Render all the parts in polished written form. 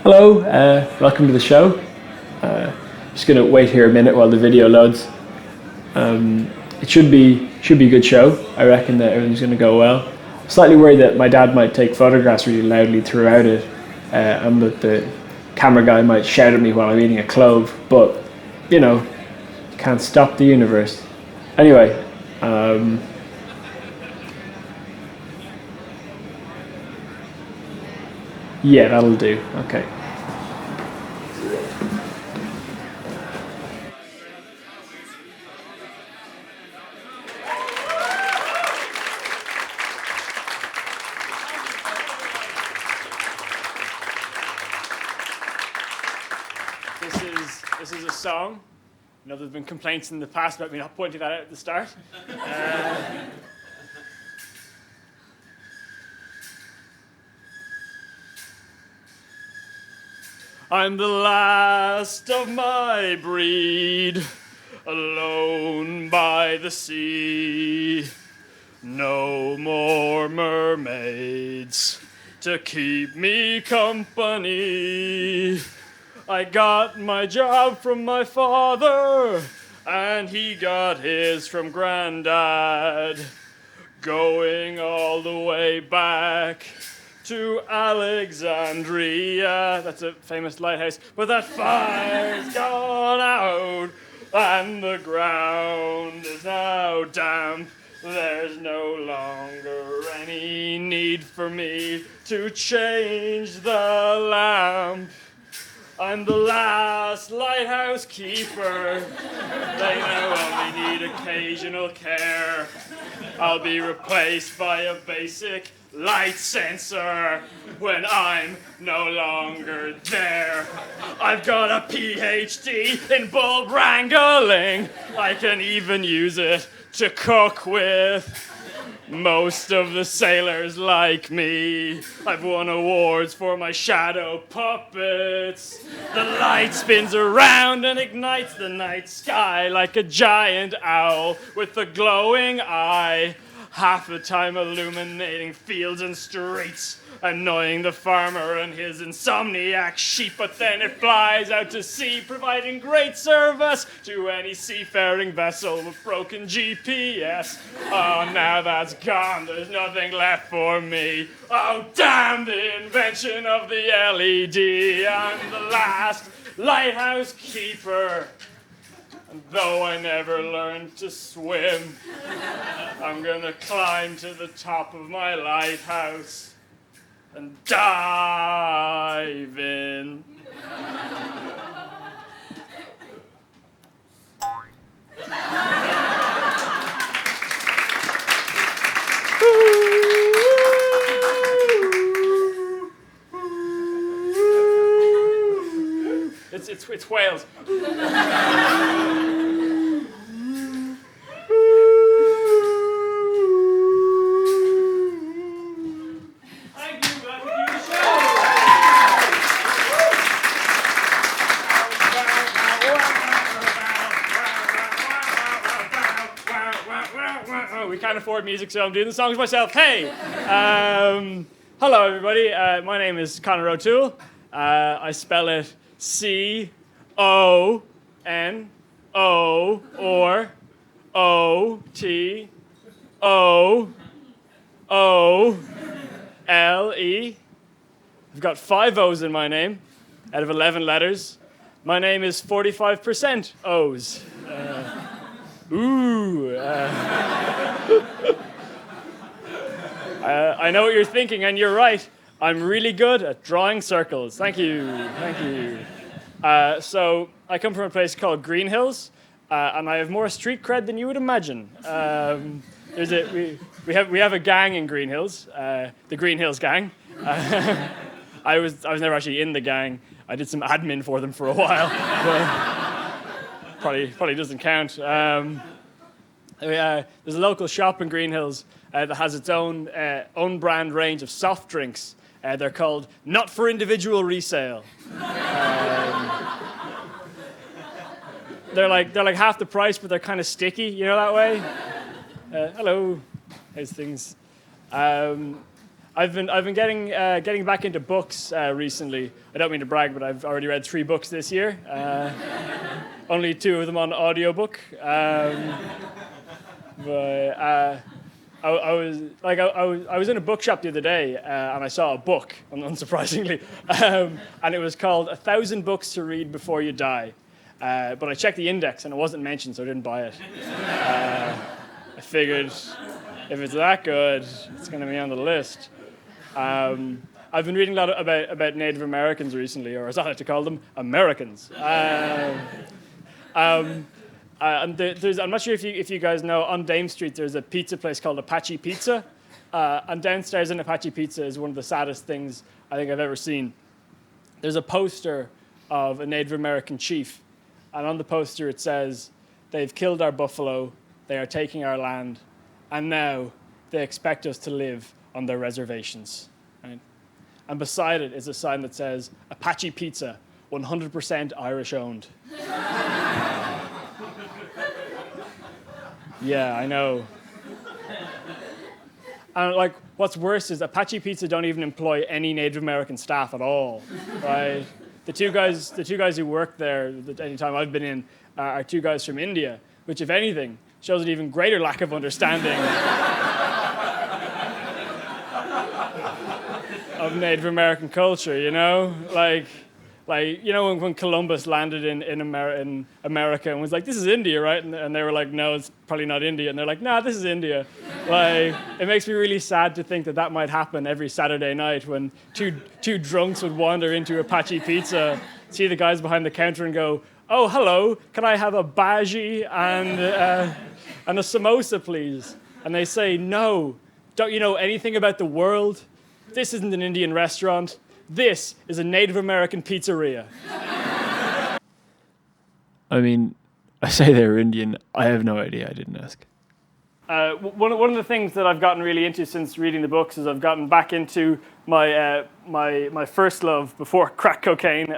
Hello, welcome to the show. Just going to wait here a minute while the video loads. It should be a good show. I reckon that everything's going to go well. I'm slightly worried that my dad might take photographs really loudly throughout it, and that the camera guy might shout at me while I'm eating a clove. But you know, can't stop the universe. Anyway. Yeah, that'll do. Okay. This is a song. I know there's been complaints in the past about me not pointing that out at the start. I'm the last of my breed, alone by the sea. No more mermaids to keep me company. I got my job from my father, and he got his from Grandad. Going all the way back to Alexandria. That's a famous lighthouse. But that fire's gone out, and the ground is now damp. There's no longer any need for me to change the lamp. I'm the last lighthouse keeper. They now only need occasional care. I'll be replaced by a basic light sensor when I'm no longer there. I've got a PhD in bulb wrangling. I can even use it to cook with. Most of the sailors like me. I've won awards for my shadow puppets. The light spins around and ignites the night sky like a giant owl with a glowing eye. Half the time illuminating fields and streets, annoying the farmer and his insomniac sheep, but then it flies out to sea, providing great service to any seafaring vessel with broken GPS. Oh, now that's gone, there's nothing left for me. Oh, damn the invention of the LED. I'm the last lighthouse keeper. And though I never learned to swim, I'm gonna climb to the top of my lighthouse and dive in. It's whales. We can't afford music, so I'm doing the songs myself. Hey! Hello, everybody. My name is Conor O'Toole. I spell it C-O-N-O or O-T-O-O-L-E. I've got 5 O's in my name out of 11 letters. My name is 45% O's. I know what you're thinking, and you're right. I'm really good at drawing circles. Thank you. So I come from a place called Greenhills, and I have more street cred than you would imagine. We have a gang in Greenhills, the Greenhills gang. I was never actually in the gang. I did some admin for them for a while. Probably doesn't count. There's a local shop in Greenhills that has its own brand range of soft drinks. They're called Not for Individual Resale. They're like half the price, but they're kind of sticky. You know that way? Hello, how's things? I've been getting back into books recently. I don't mean to brag, but I've already read 3 books this year. Only 2 of them on audiobook. But I was in a bookshop the other day and I saw a book, unsurprisingly, and it was called 1,000 Books to Read Before You Die. But I checked the index and it wasn't mentioned, so I didn't buy it. I figured if it's that good, it's going to be on the list. I've been reading a lot about Native Americans recently, or as I like to call them, Americans. And I'm not sure if you guys know, on Dame Street there's a pizza place called Apache Pizza. And downstairs in Apache Pizza is one of the saddest things I think I've ever seen. There's a poster of a Native American chief. And on the poster it says, "They've killed our buffalo, they are taking our land, and now they expect us to live on their reservations." Right? And beside it is a sign that says, "Apache Pizza, 100% Irish owned." Yeah, I know. And like, what's worse is Apache Pizza don't even employ any Native American staff at all, right? The two guys who work there, any time I've been in, are 2 guys from India, which, if anything, shows an even greater lack of understanding of Native American culture. You know, like you know when Columbus landed in America and was like, "This is India, right?" And they were like, "No, it's probably not India." And they're like, "Nah, this is India." Like, it makes me really sad to think that might happen every Saturday night when two drunks would wander into Apache Pizza, see the guys behind the counter and go, "Oh, hello, can I have a bhaji and a samosa, please?" And they say, "No, don't you know anything about the world? This isn't an Indian restaurant. This is a Native American pizzeria." I mean, I say they're Indian. I have no idea. I didn't ask. One of the things that I've gotten really into since reading the books is I've gotten back into my first love before crack cocaine,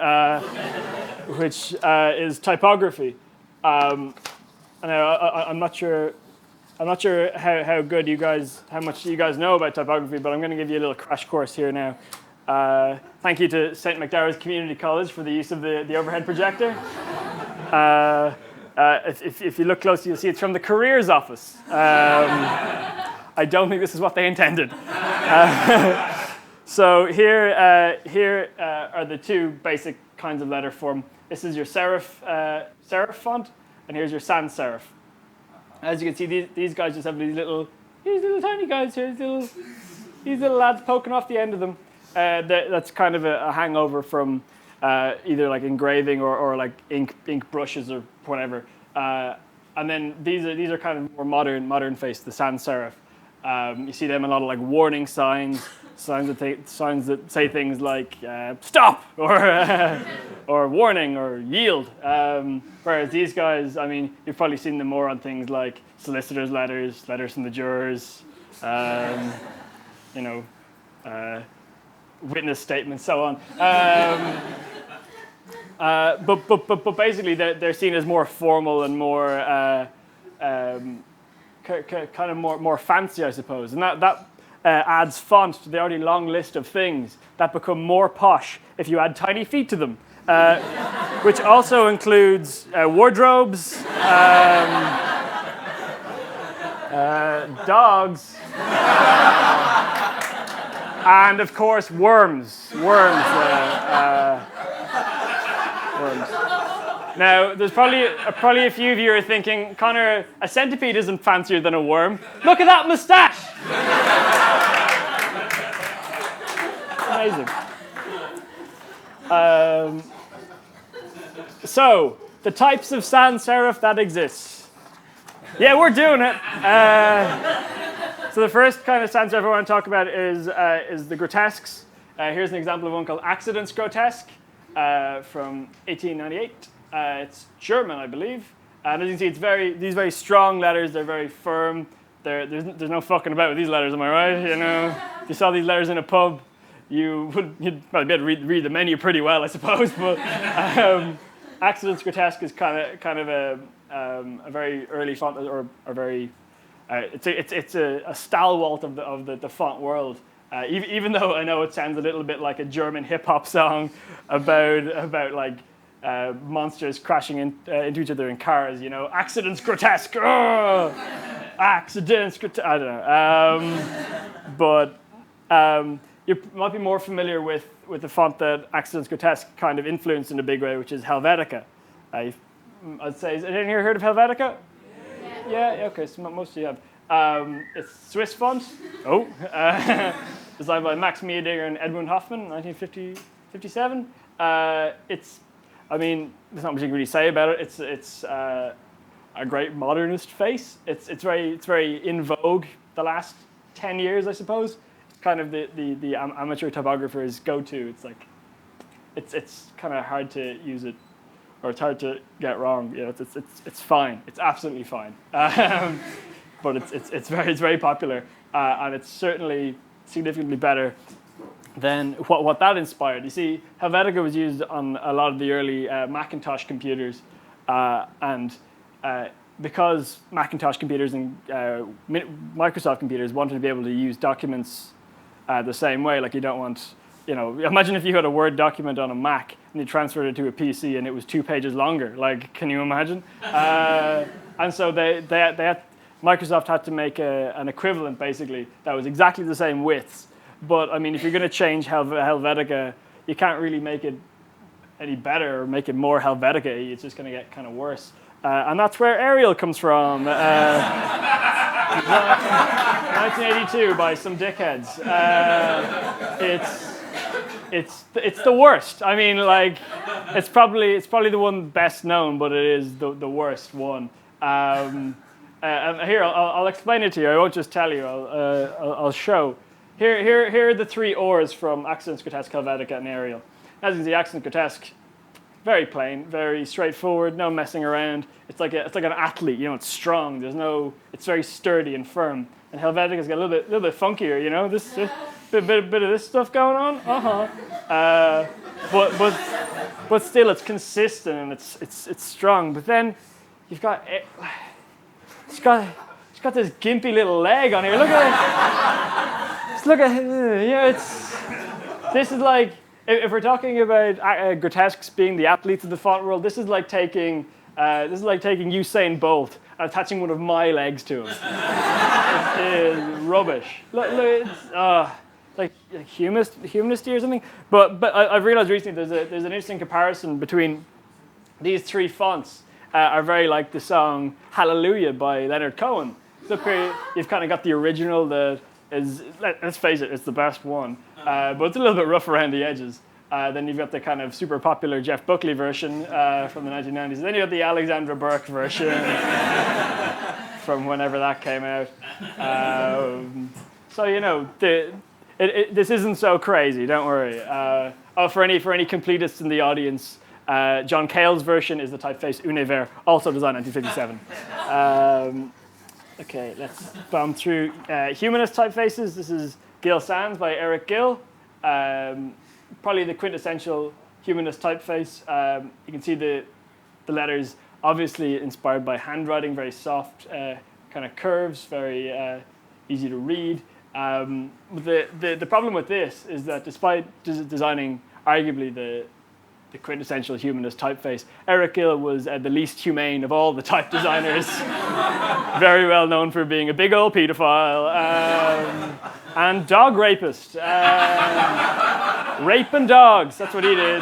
which is typography. And I'm not sure how much you guys know about typography, but I'm going to give you a little crash course here now. Thank you to St. McDowell's Community College for the use of the overhead projector. If you look closely, you'll see it's from the careers office. I don't think this is what they intended. So here are the 2 basic kinds of letter form. This is your serif font, and here's your sans serif. As you can see, these guys just have these little tiny guys here, these little lads poking off the end of them. That's kind of a hangover from either like engraving or like ink brushes or whatever. And then these are kind of more modern faced, the sans serif. You see them in a lot of like warning signs that say things like "stop" or "warning" or "yield." Whereas these guys, I mean, you've probably seen them more on things like solicitors' letters from the jurors, witness statements, so on. But basically, they're seen as more formal and more kind of more fancy, I suppose, and that adds font to the already long list of things that become more posh if you add tiny feet to them, which also includes wardrobes, dogs, and of course worms. Now, there's probably a few of you are thinking, "Conor, a centipede isn't fancier than a worm. Look at that moustache!" Amazing. So, the types of sans serif that exist. Yeah, we're doing it. So the first kind of sans serif I want to talk about is the grotesques. Here's an example of one called Accidents Grotesque from 1898. It's German, I believe. And as you can see, it's these very strong letters. They're very firm. There's no fucking about with these letters, am I right? You know, if you saw these letters in a pub, you'd probably be able to read the menu pretty well, I suppose. But Accidents Grotesque is kind of a very early font, or a very it's a stalwart of the font world. Even though I know it sounds a little bit like a German hip hop song about like monsters crashing into each other in cars, you know, accidents grotesque, accidents grotesque. I don't know, but you might be more familiar with the font that Accidents Grotesque kind of influenced in a big way, which is Helvetica. I'd say, has anyone here heard of Helvetica? Yeah, okay, so most of you have. It's Swiss font. Designed by Max Miedinger and Edmund Hoffmann in 1957. There's not much you can really say about it. It's a great modernist face. It's very in vogue the last 10 years, I suppose. It's kind of the amateur typographer's go-to. It's like, it's kind of hard to use it, or it's hard to get wrong. You know, it's fine. It's absolutely fine. But it's very popular, and it's certainly significantly better than what that inspired. You see, Helvetica was used on a lot of the early Macintosh computers, and because Macintosh computers and Microsoft computers wanted to be able to use documents the same way, like you don't want, you know, imagine if you had a Word document on a Mac and you transferred it to a PC and it was 2 pages longer. Like, can you imagine? And so Microsoft had to make an equivalent, basically, that was exactly the same widths. But, I mean, if you're going to change Helvetica, you can't really make it any better or make it more Helvetica-y. It's just going to get kind of worse. And that's where Arial comes from. 1982 by some dickheads. It's the worst. I mean, like, it's probably the one best known, but it is the worst one. And here, I'll explain it to you. I won't just tell you. I'll show. Here are the 3 ors from Accidents Grotesque, Helvetica, and Arial. As you can see, Accidents Grotesque, very plain, very straightforward, no messing around. It's like an athlete, you know. It's strong. It's very sturdy and firm. And Helvetica's got a little bit funkier, you know. This bit of this stuff going on. But still, it's consistent and it's strong. But then you've got it's got this gimpy little leg on here. Look at it. Just look at it. Yeah, this is like, if we're talking about grotesques being the athletes of the font world, this is like taking Usain Bolt and attaching one of my legs to him. It is rubbish. Look, it's like humanisty or something. But I've realized recently there's an interesting comparison between these 3 fonts. Are very like the song Hallelujah by Leonard Cohen. Look here, you've kind of got the original that is, let's face it, it's the best one, but it's a little bit rough around the edges. Then you've got the kind of super popular Jeff Buckley version from the 1990s. Then you've got the Alexandra Burke version from whenever that came out. So, you know, this isn't so crazy, don't worry. For any completists in the audience, John Cale's version is the typeface Univers, also designed in 1957. Okay, let's bomb through humanist typefaces. This is Gill Sans by Eric Gill. Probably the quintessential humanist typeface. You can see the letters obviously inspired by handwriting, very soft kind of curves, very easy to read. The problem with this is that despite designing arguably the quintessential humanist typeface, Eric Gill was the least humane of all the type designers. Very well known for being a big old pedophile and dog rapist. Raping dogs, that's what he did.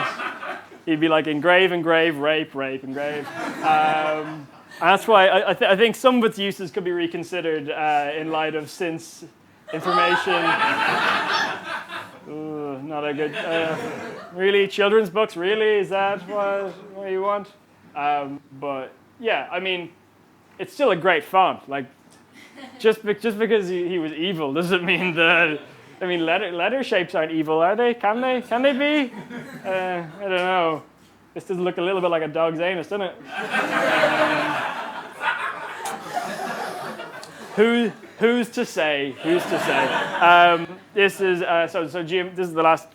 He'd be like engrave, rape, engrave. And that's why I think some of its uses could be reconsidered in light of since information. Ooh, not a good. Really, children's books? Really, is that what you want? But yeah, I mean, it's still a great font. Like, just because he was evil doesn't mean that. I mean, letter shapes aren't evil, are they? Can they? Can they be? I don't know. This does look a little bit like a dog's anus, doesn't it? Who's to say? Who's to say? This is this is the last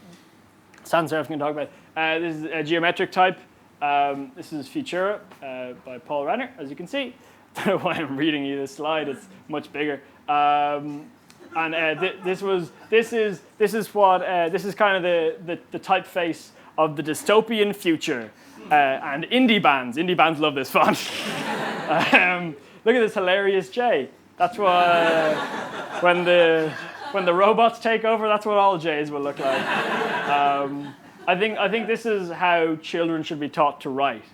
sans serif I'm going to talk about. This is a geometric type. This is Futura by Paul Renner, as you can see. I don't know why I'm reading you this slide. It's much bigger. And this is kind of the typeface of the dystopian future. And indie bands love this font. Look at this hilarious J. That's what when the robots take over, that's what all J's will look like. I think this is how children should be taught to write.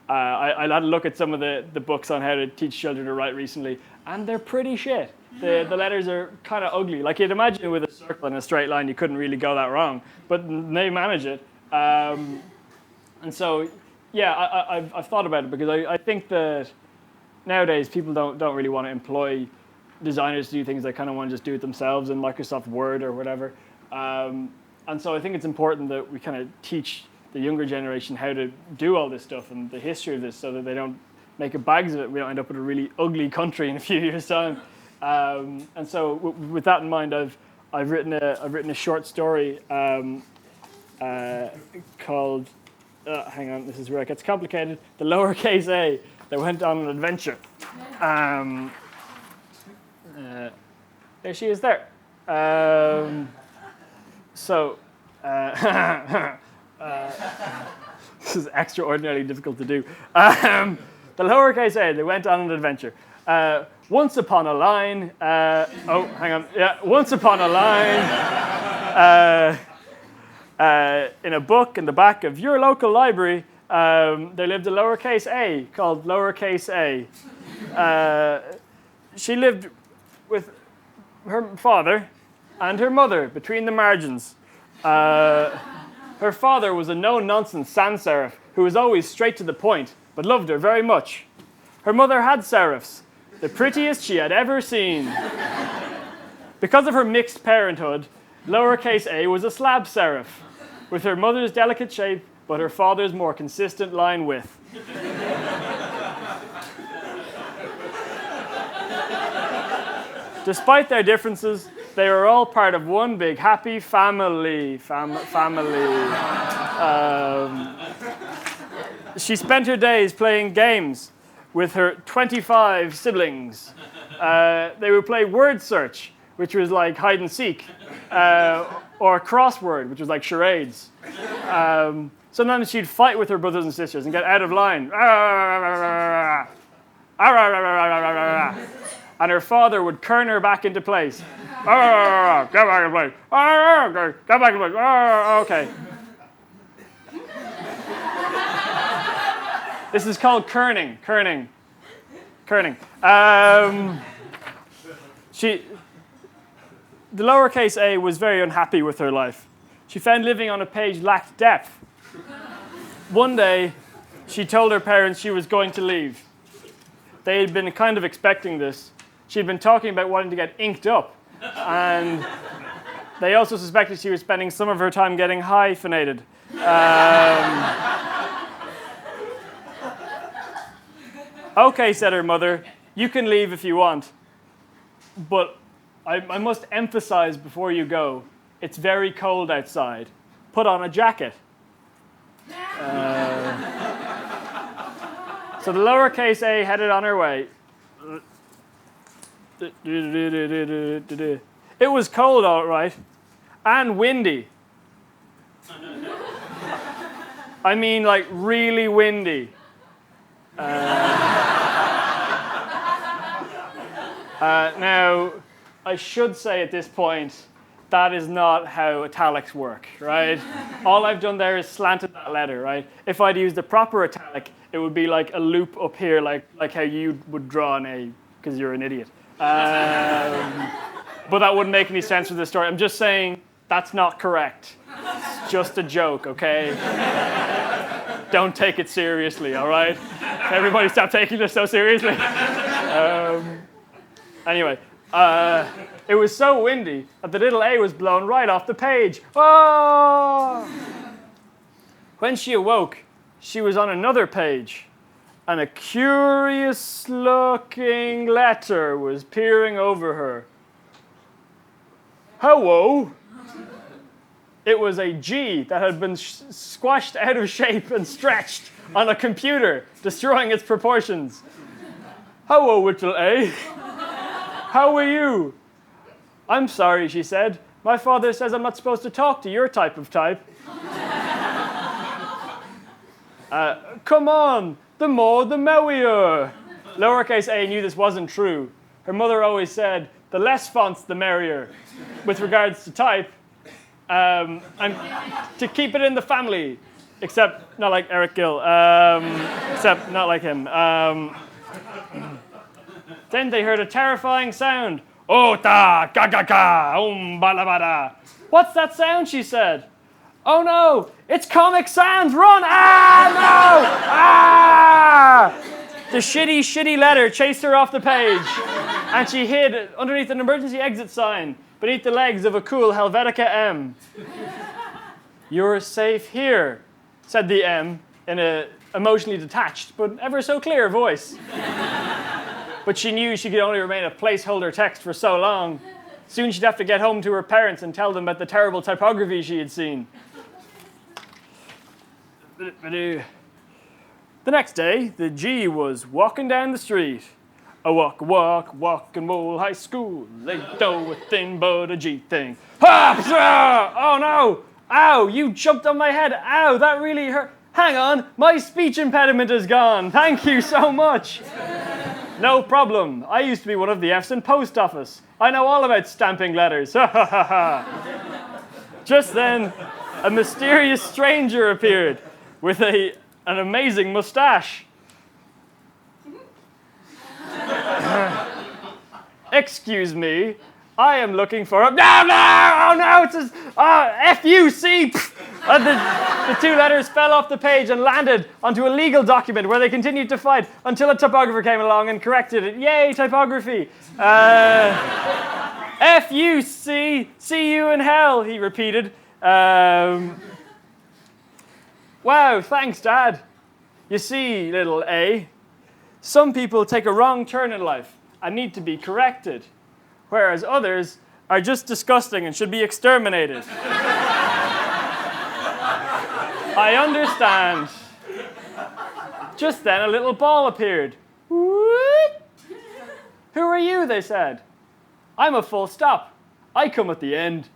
I had a look at some of the books on how to teach children to write recently, and they're pretty shit. The letters are kind of ugly. Like you'd imagine with a circle and a straight line, you couldn't really go that wrong, but they manage it. And so, yeah, I've thought about it because I think that nowadays people don't really want to employ designers to do things. They kind of want to just do it themselves in Microsoft Word or whatever. And so I think it's important that we kind of teach the younger generation how to do all this stuff and the history of this so that they don't make a bags of it. We don't end up with a really ugly country in a few years' time. And so with that in mind, I've written a short story called, hang on, this is where it gets complicated, The Lowercase A That Went on an Adventure. There she is there. This is extraordinarily difficult to do. The lowercase a, they went on an adventure. Once upon a line, once upon a line, in a book in the back of your local library, there lived a lowercase a called lowercase a. She lived with her father and her mother between the margins. Her father was a no-nonsense sans serif who was always straight to the point, but loved her very much. Her mother had serifs, the prettiest she had ever seen. Because of her mixed parenthood, lowercase a was a slab serif, with her mother's delicate shape, but her father's more consistent line width. Despite their differences, they were all part of one big happy family. She spent her days playing games with her 25 siblings. They would play word search, which was like hide and seek, or crossword, which was like charades. Sometimes she'd fight with her brothers and sisters and get out of line. And her father would turn her back into place. Get back in place. Get back in place. Okay. This is called kerning. The lowercase a was very unhappy with her life. She found living on a page lacked depth. One day, she told her parents she was going to leave. They had been kind of expecting this. She'd been talking about wanting to get inked up. And they also suspected she was spending some of her time getting hyphenated. Okay, said her mother, you can leave if you want. But I must emphasize before you go, it's very cold outside. Put on a jacket. So the lowercase a headed on her way. It was cold, all right, and windy. I mean, like, really windy. Now, I should say at this point, that is not how italics work, right? All I've done there is slanted that letter, right? If I'd used the proper italic, it would be like a loop up here, like how you would draw an A, because you're an idiot. But that wouldn't make any sense for this story. I'm just saying that's not correct. It's just a joke, okay? Don't take it seriously, all right? Everybody stop taking this so seriously. Anyway, it was so windy that the little A was blown right off the page. Oh! When she awoke, she was on another page, and a curious-looking letter was peering over her. Hello! It was a G that had been squashed out of shape and stretched on a computer, destroying its proportions. Hello, little A. How are you? I'm sorry, she said. My father says I'm not supposed to talk to your type of type. Come on, the more the merrier. Lowercase a knew this wasn't true. Her mother always said, the less fonts, the merrier, with regards to type, and to keep it in the family, except not like Eric Gill, except not like him. Then they heard a terrifying sound. Ota, ga ga ga, bada bada. What's that sound, she said. Oh no, it's Comic Sans, run! Ah, no! Ah! The shitty letter chased her off the page, and she hid underneath an emergency exit sign, beneath the legs of a cool Helvetica M. You're safe here, said the M in an emotionally detached but ever so clear voice. But she knew she could only remain a placeholder text for so long. Soon she'd have to get home to her parents and tell them about the terrible typography she had seen. The next day, the G was walking down the street. A walk and roll high school. Ain't no thing but a G thing. Ha! Oh no! Ow, you jumped on my head. Ow, that really hurt. Hang on, my speech impediment is gone. Thank you so much. No problem. I used to be one of the F's in post office. I know all about stamping letters. Just then, a mysterious stranger appeared with an amazing mustache. Excuse me, I am looking for a... No! Oh no, it's F-U-C! The two letters fell off the page and landed onto a legal document where they continued to fight until a typographer came along and corrected it. Yay, typography! F-U-C, see you in hell, he repeated. Wow, thanks, Dad. You see, little A, some people take a wrong turn in life and need to be corrected, whereas others are just disgusting and should be exterminated. I understand. Just then, a little ball appeared. Whoop. Who are you, they said. I'm a full stop. I come at the end.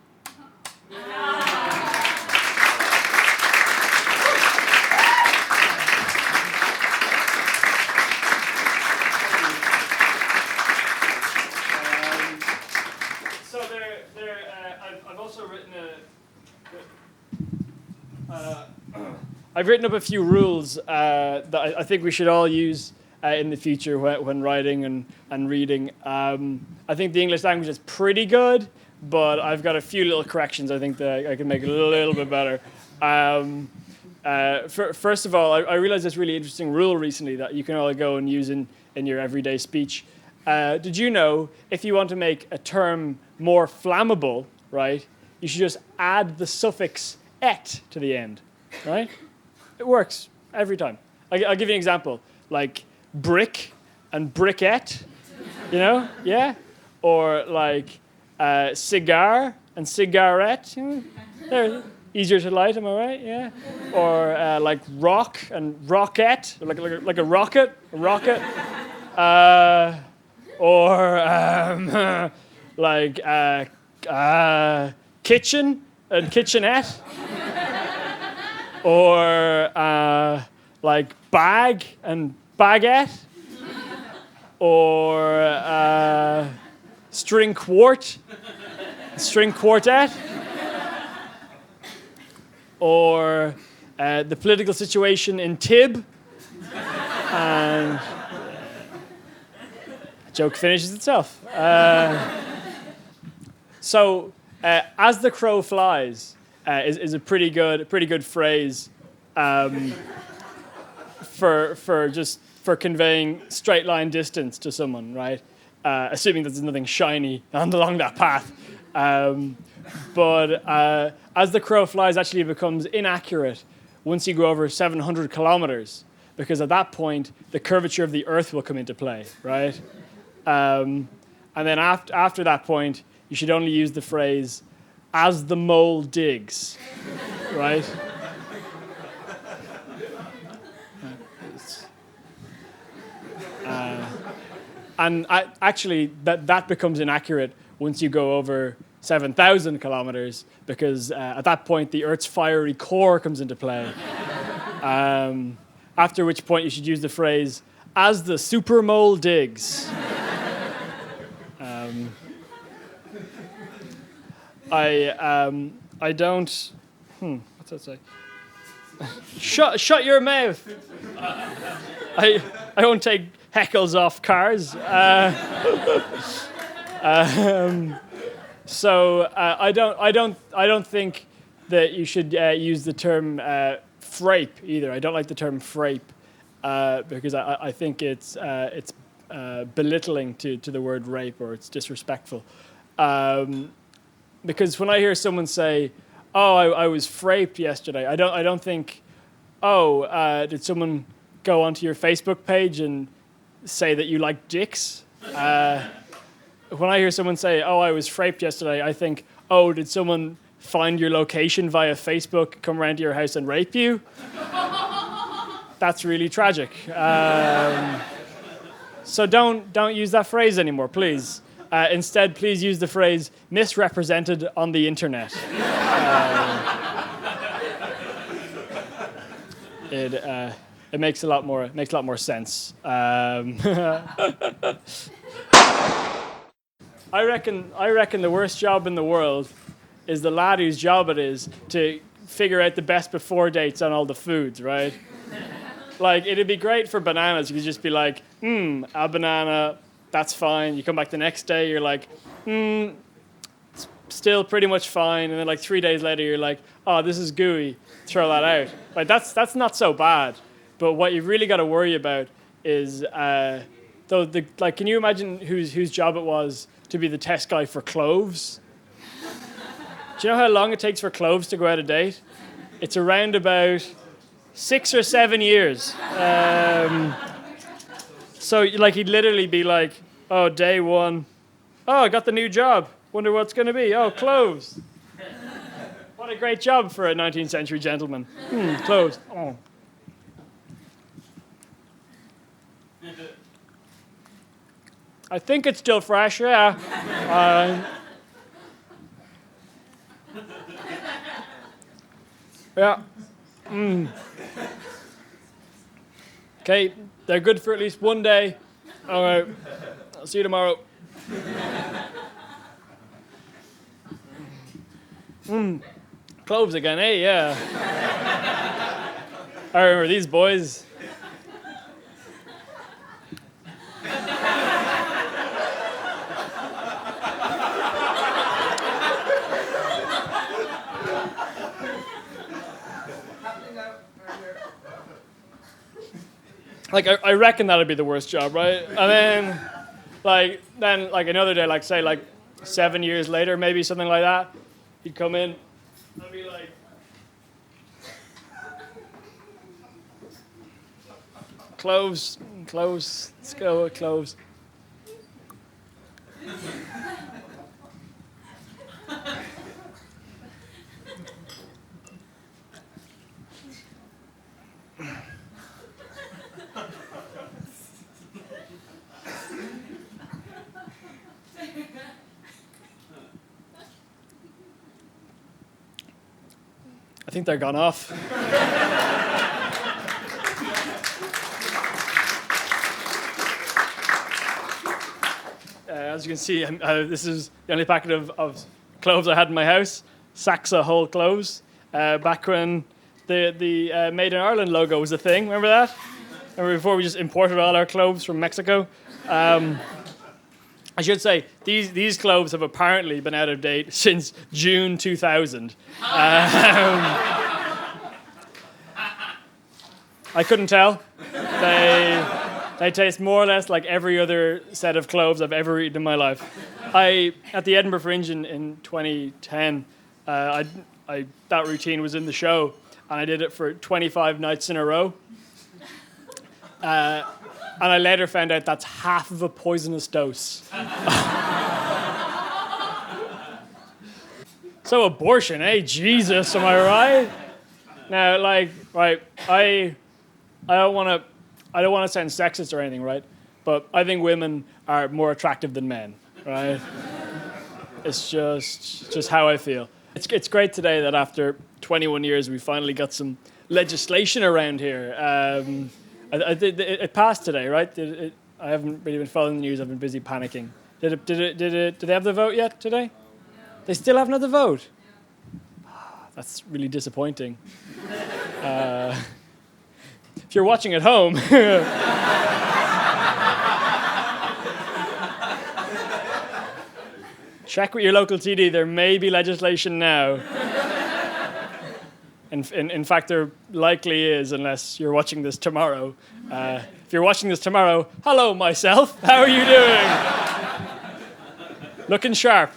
I've written up a few rules that I think we should all use in the future when writing and reading. I think the English language is pretty good, but I've got a few little corrections I think that I can make a little bit better. First of all, I realized this really interesting rule recently that you can all go and use in your everyday speech. Did you know if you want to make a term more flammable, right, you should just add the suffix "et" to the end, right? It works every time. I'll give you an example, like brick and briquette, you know, yeah? Or like cigar and cigarette, they're easier to light, am I right? Yeah. Or like rock and rocket, like a rocket, or like kitchen and kitchenette. Or like bag and baguette, or string quartet, or the political situation in Tib, and the joke finishes itself. So, as the crow flies. Is a pretty good phrase for conveying straight line distance to someone, right? Assuming that there's nothing shiny along that path. But as the crow flies actually becomes inaccurate once you go over 700 kilometers, because at that point the curvature of the Earth will come into play, right? And then after that point, you should only use the phrase "as the mole digs," right? And actually, that becomes inaccurate once you go over 7,000 kilometers, because at that point the Earth's fiery core comes into play. After which point you should use the phrase, "as the supermole digs." I don't. What's that say? Shut your mouth. I won't take heckles off cars. So I don't think that you should use the term frape either. I don't like the term frape because I think it's belittling to the word rape, or it's disrespectful. Because when I hear someone say, "Oh, I was fraped yesterday," I don't think, "Oh, did someone go onto your Facebook page and say that you like dicks?" When I hear someone say, "Oh, I was fraped yesterday," I think, "Oh, did someone find your location via Facebook, come around to your house and rape you?" That's really tragic. So don't use that phrase anymore, please. Instead, please use the phrase "misrepresented on the internet." It makes a lot more sense. I reckon the worst job in the world is the lad whose job it is to figure out the best before dates on all the foods, right? Like, it'd be great for bananas. You could just be like, a banana, that's fine. You come back the next day, you're like, it's still pretty much fine. And then like 3 days later, you're like, oh, this is gooey. Throw that out. Like, that's not so bad. But what you've really got to worry about is, can you imagine whose job it was to be the test guy for cloves? Do you know how long it takes for cloves to go out of date? It's around about 6 or 7 years. So like he'd literally be like, oh, day one, oh, I got the new job. Wonder what's going to be. Oh, cloves. What a great job for a 19th century gentleman. Cloves. Oh. I think it's still fresh, yeah. Yeah. Okay, they're good for at least one day. All right, I'll see you tomorrow. Cloves again, eh? Yeah. I remember these boys. Like, I reckon that'd be the worst job, right? And then another day, like say like 7 years later, maybe something like that, he'd come in and be like, cloves, let's go with cloves. I think they're gone off. As you can see, this is the only packet of cloves I had in my house. Sacks of whole cloves. Back when the Made in Ireland logo was a thing. Remember that? Remember before we just imported all our cloves from Mexico? I should say, these cloves have apparently been out of date since June 2000. I couldn't tell. They taste more or less like every other set of cloves I've ever eaten in my life. At the Edinburgh Fringe in 2010, that routine was in the show, and I did it for 25 nights in a row. And I later found out that's half of a poisonous dose. So abortion, eh? Jesus, am I right? Now, right, I don't want to sound sexist or anything, right? But I think women are more attractive than men, right? It's just how I feel. It's great today that after 21 years we finally got some legislation around here. It passed today, right? I haven't really been following the news. I've been busy panicking. Did they have the vote yet today? They still haven't had the vote. That's really disappointing. If you're watching at home, check with your local TD. There may be legislation now. In fact, there likely is, unless you're watching this tomorrow. If you're watching this tomorrow, hello, myself. How are you doing? Looking sharp.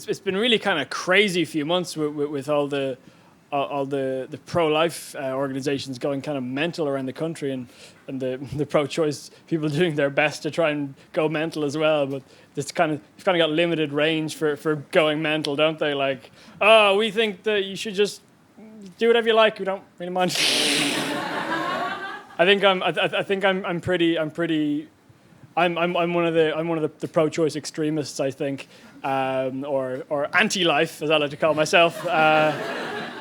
It's been really kind of crazy few months with all the pro-life organizations going kind of mental around the country, and the pro-choice people doing their best to try and go mental as well. But it's kind of got limited range for going mental, don't they? Like, oh, we think that you should just do whatever you like. We don't really mind. I'm one of the pro-choice extremists, I think, or anti-life, as I like to call myself.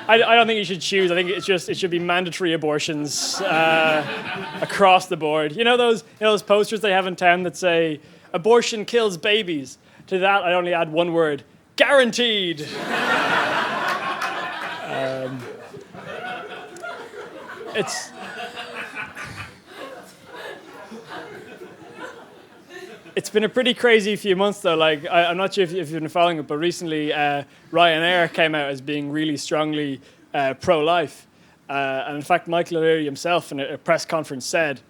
I don't think you should choose. I think it should be mandatory abortions across the board. You know those posters they have in town that say abortion kills babies. To that, I only add one word: guaranteed. It's been a pretty crazy few months, though. Like, I'm not sure if you've been following it, but recently Ryanair came out as being really strongly pro-life. And in fact, Michael O'Leary himself in a press conference said,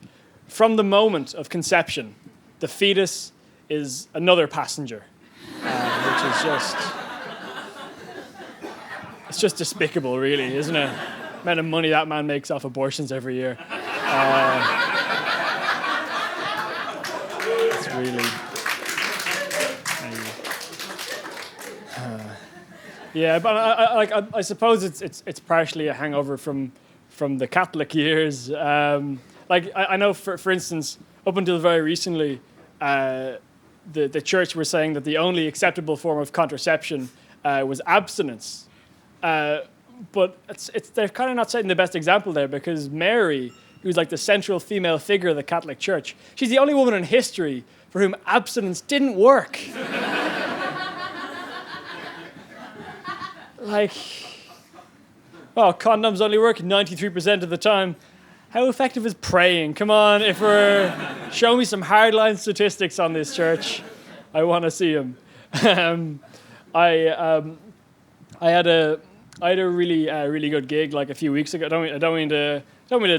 from the moment of conception, the fetus is another passenger, which is it's just despicable, really, isn't it? The amount of money that man makes off abortions every year. Really. Yeah, but I suppose it's partially a hangover from the Catholic years. I know, for instance, up until very recently, the church were saying that the only acceptable form of contraception was abstinence. But they're kind of not setting the best example there, because Mary, who's like the central female figure of the Catholic Church, she's the only woman in history for whom abstinence didn't work. Condoms only work 93% of the time. How effective is praying? Come on, show me some hardline statistics on this church. I want to see them. I had a really good gig like a few weeks ago. I don't mean to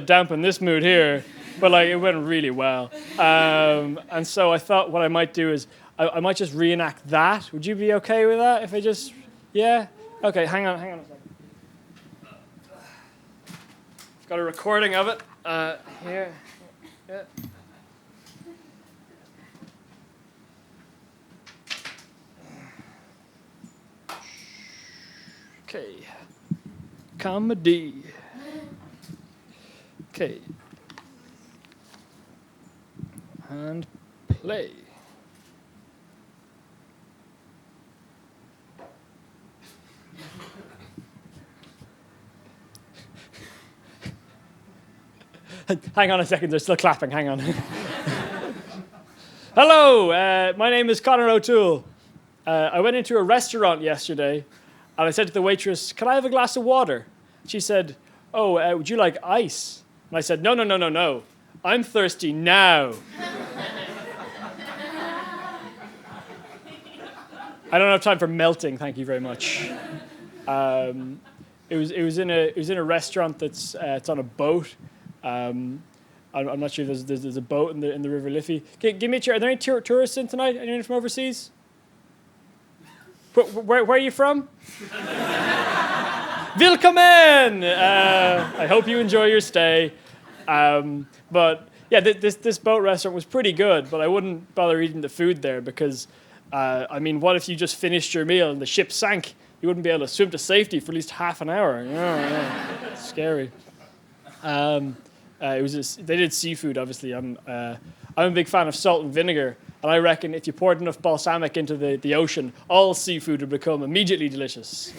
dampen this mood here, but it went really well. And so I thought what I might do is I might just reenact that. Would you be okay with that if I just, yeah? Okay, hang on a second. I've got a recording of it here. Yeah. Okay. Comedy. Okay. And play. Hang on a second, they're still clapping, hang on. Hello, my name is Conor O'Toole. I went into a restaurant yesterday and I said to the waitress, "Can I have a glass of water?" She said, "Oh, would you like ice?" And I said, No. I'm thirsty now. I don't have time for melting, thank you very much. It was in a restaurant that's it's on a boat. I'm not sure if there's a boat in the River Liffey. Give me a chair. Are there any tourists in tonight? Anyone from overseas? Where are you from? Willkommen! I hope you enjoy your stay. But yeah, this boat restaurant was pretty good, but I wouldn't bother eating the food there because, what if you just finished your meal and the ship sank? You wouldn't be able to swim to safety for at least half an hour. It's scary. They did seafood. Obviously, I'm a big fan of salt and vinegar, and I reckon if you poured enough balsamic into the ocean, all seafood would become immediately delicious.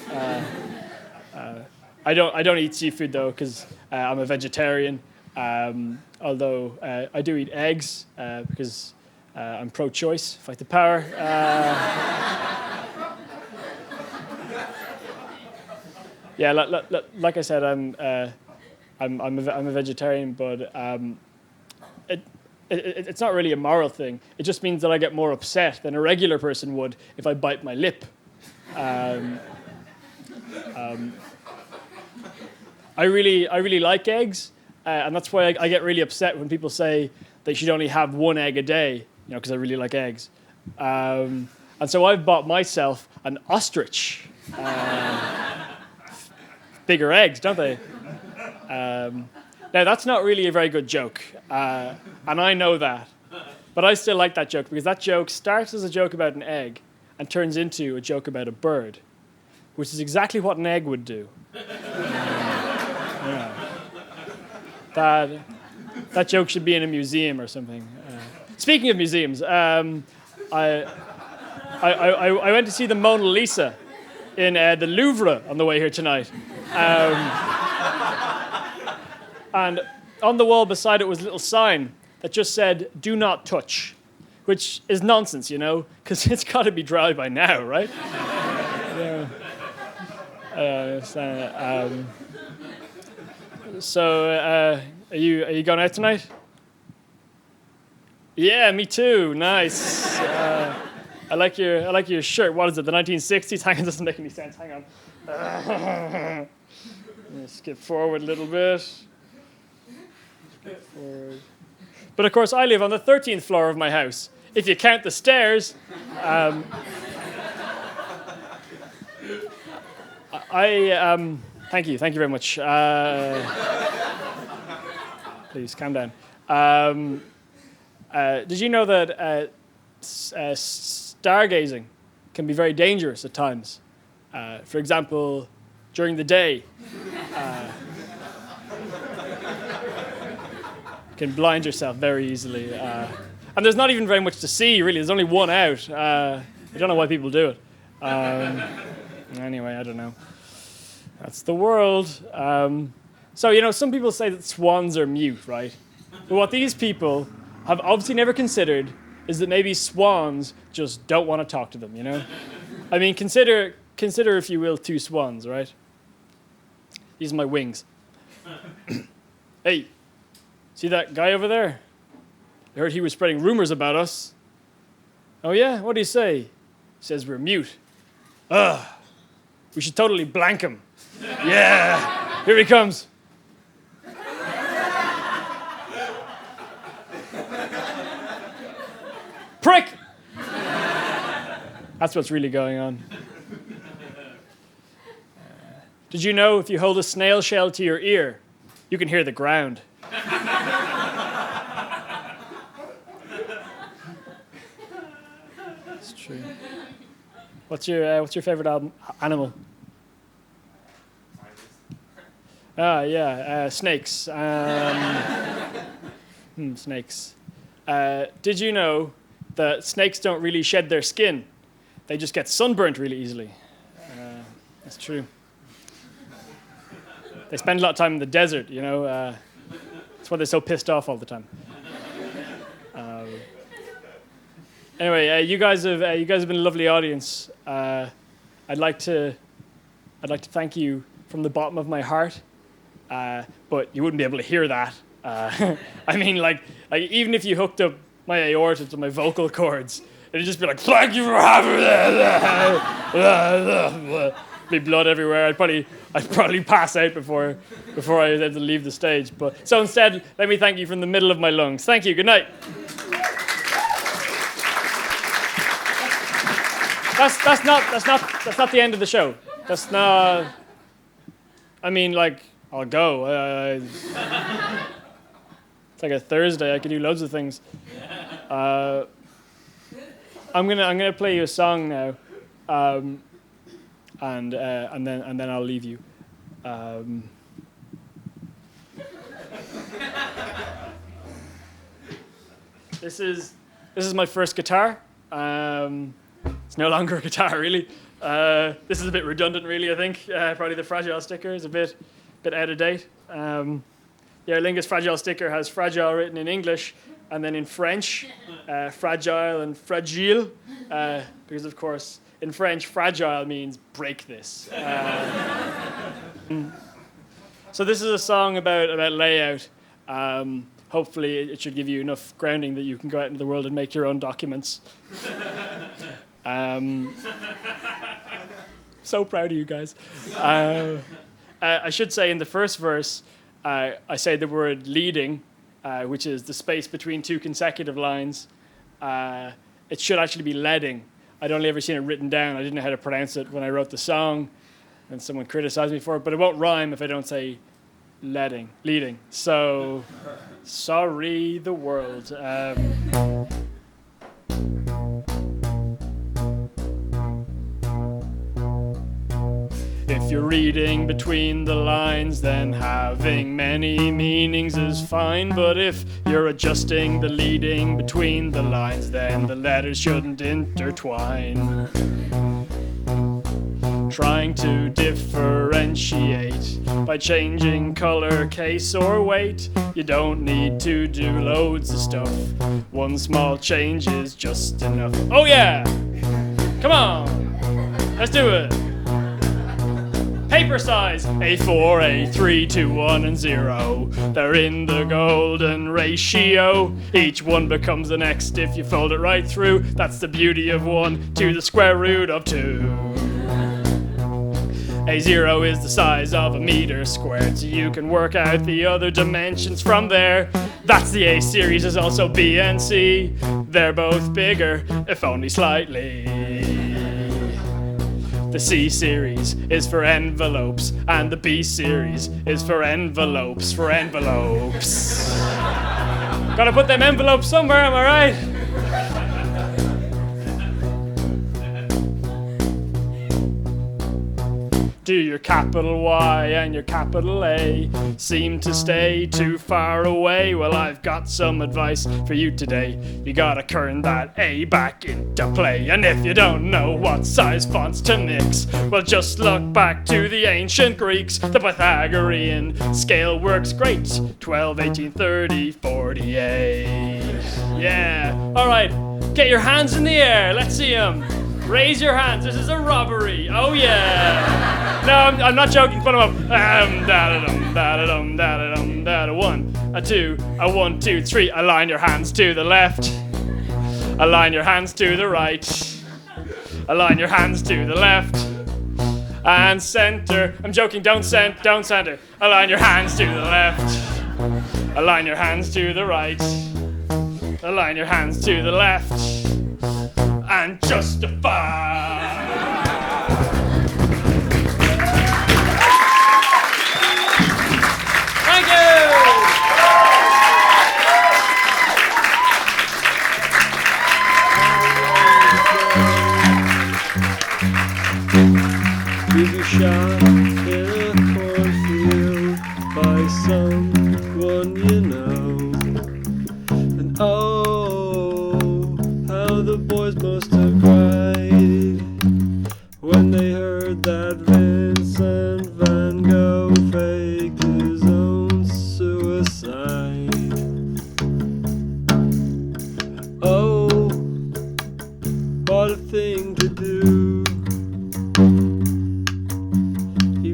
I don't eat seafood though because I'm a vegetarian. Although I do eat eggs because I'm pro-choice, fight the power. Yeah, like I said, I'm a vegetarian, but it's not really a moral thing. It just means that I get more upset than a regular person would if I bite my lip. I really like eggs, and that's why I get really upset when people say they should only have one egg a day, because I really like eggs. And so I've bought myself an ostrich. Bigger eggs, don't they? Now, that's not really a very good joke, and I know that. But I still like that joke because that joke starts as a joke about an egg and turns into a joke about a bird, which is exactly what an egg would do. Yeah. That joke should be in a museum or something. Speaking of museums, I went to see the Mona Lisa in the Louvre on the way here tonight. And on the wall beside it was a little sign that just said, "Do not touch," which is nonsense, because it's got to be dry by now, right? So, are you going out tonight? Yeah, me too. Nice. I like your shirt. What is it? The 1960s? Hang on, doesn't make any sense. Hang on. Skip forward a little bit. Skip forward. But of course, I live on the 13th floor of my house. If you count the stairs, thank you very much. Please calm down. Did you know that stargazing can be very dangerous at times? For example, during the day, you can blind yourself very easily. And there's not even very much to see, really. There's only one out. I don't know why people do it. Anyway, I don't know. That's the world. So, some people say that swans are mute, right? But what these people have obviously never considered is that maybe swans just don't want to talk to them, I mean, consider, if you will, two swans, right? These are my wings. Hey, see that guy over there? I heard he was spreading rumors about us. Oh, yeah? What do you say? He says we're mute. We should totally blank him. Yeah, here he comes. Prick! That's what's really going on. Did you know if you hold a snail shell to your ear, you can hear the ground? That's true. What's your favorite animal? Snakes. Snakes. Did you know that snakes don't really shed their skin? They just get sunburnt really easily. That's true. They spend a lot of time in the desert, That's why they're so pissed off all the time. Anyway, you guys have been a lovely audience. I'd like to thank you from the bottom of my heart, but you wouldn't be able to hear that. I mean, like even if you hooked up my aorta to my vocal cords, it'd just be like, "Thank you for having me." Be blood everywhere. I'd probably pass out before I had to leave the stage. But so instead, let me thank you from the middle of my lungs. Thank you. Good night. That's not the end of the show. That's not. I mean, like, I'll go. It's like a Thursday. I can do loads of things. I'm gonna play you a song now, and then I'll leave you. This is my first guitar. It's no longer a guitar, really. This is a bit redundant, really. I think probably the fragile sticker is a bit out of date. The Aer Lingus fragile sticker has fragile written in English, and then in French, fragile and fragile, because of course in French fragile means break this. So this is a song about layout. Hopefully it should give you enough grounding that you can go out into the world and make your own documents. So proud of you guys. I should say in the first verse, I say the word leading, which is the space between two consecutive lines. It should actually be leading. I'd only ever seen it written down. I didn't know how to pronounce it when I wrote the song, and someone criticized me for it, but it won't rhyme if I don't say leading. So, sorry, the world. If you're reading between the lines, then having many meanings is fine. But if you're adjusting the leading between the lines, then the letters shouldn't intertwine. Trying to differentiate by changing color, case, or weight. You don't need to do loads of stuff. One small change is just enough. Oh yeah! Come on! Let's do it! Paper size, A4, A3, 2, 1, and 0. They're in the golden ratio. Each one becomes the next if you fold it right through. That's the beauty of 1 to the square root of 2. A0 is the size of a meter squared, so you can work out the other dimensions from there. That's the A series, is also B and C. They're both bigger, if only slightly. The C series is for envelopes, and the B series is for envelopes, Gotta put them envelopes somewhere, am I right? Do your capital Y and your capital A seem to stay too far away? Well, I've got some advice for you today. You gotta turn that A back into play. And if you don't know what size fonts to mix, well, just look back to the ancient Greeks. The Pythagorean scale works great. 12, 18, 30, 48. Yeah. All right. Get your hands in the air. Let's see them. Raise your hands. This is a robbery. Oh, yeah. No, I'm not joking. Put them up. Da-da-dum, da-da-dum, da-da-dum, da-da. 1, a 2, a 1, 2, 3. Align your hands to the left. Align your hands to the right. Align your hands to the left. And center. I'm joking. Don't center. Align your hands to the left. Align your hands to the right. Align your hands to the left. And justify. Thank you. You shot in a cornfield by someone you know, and oh, how the boys must have cried when they heard that Vincent Van Gogh faked his own suicide. Oh, what a thing to do. He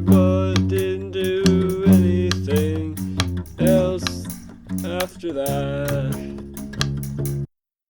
didn't do anything else after that.